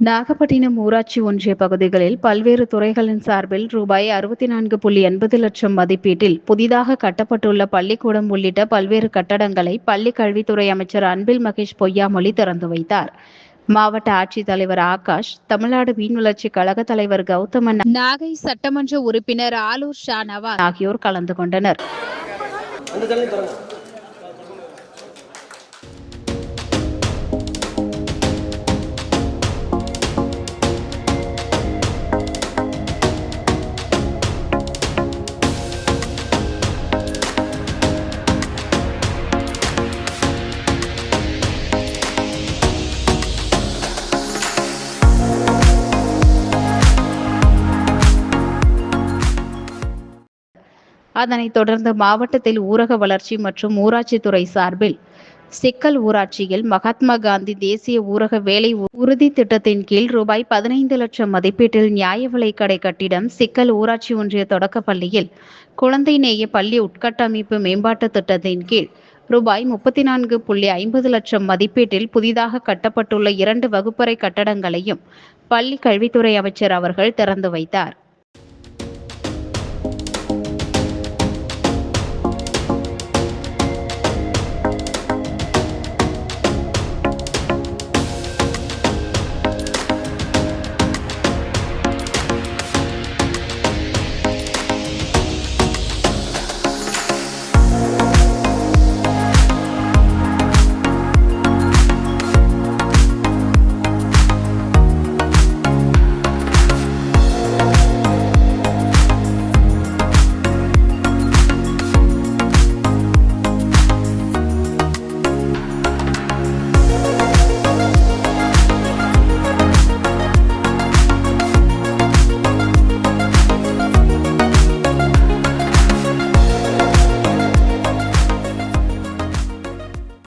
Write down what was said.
நாகப்பட்டினம் ஊராட்சி ஒன்றிய பகுதிகளில் பல்வேறு துறைகளின் சார்பில் ரூபாய் 64.80 லட்சம் மதிப்பீட்டில் புதிதாக கட்டப்பட்டுள்ள பள்ளிக்கூடம் உள்ளிட்ட பல்வேறு கட்டடங்களை பள்ளி கல்வித்துறை அமைச்சர் அன்பில் மகேஷ் பொய்யாமொழி திறந்து வைத்தார். மாவட்ட ஆட்சித்தலைவர் ஆகாஷ், தமிழ்நாடு மீன் வளர்ச்சி கழக தலைவர் கௌதமன், நாகை சட்டமன்ற உறுப்பினர் ஆலூர் ஷா நவாஸ் ஆகியோர் கலந்து கொண்டனர். அதனைத் தொடர்ந்து மாவட்டத்தில் ஊரக வளர்ச்சி மற்றும் ஊராட்சித்துறை சார்பில் சிக்கல் ஊராட்சியில் மகாத்மா காந்தி தேசிய ஊரக வேலை உறுதி திட்டத்தின் கீழ் ரூபாய் 15 லட்சம் மதிப்பீட்டில் நியாய விலைக்கடை கட்டிடம், சிக்கல் ஊராட்சி ஒன்றிய தொடக்கப்பள்ளியில் குழந்தை நேய பள்ளி உட்கட்டமைப்பு மேம்பாட்டு திட்டத்தின் கீழ் ரூபாய் 34.50 லட்சம் மதிப்பீட்டில் புதிதாக கட்டப்பட்டுள்ள 2 வகுப்பறை கட்டடங்களையும் பள்ளி கல்வித்துறை அமைச்சர் அவர்கள் திறந்து வைத்தார்.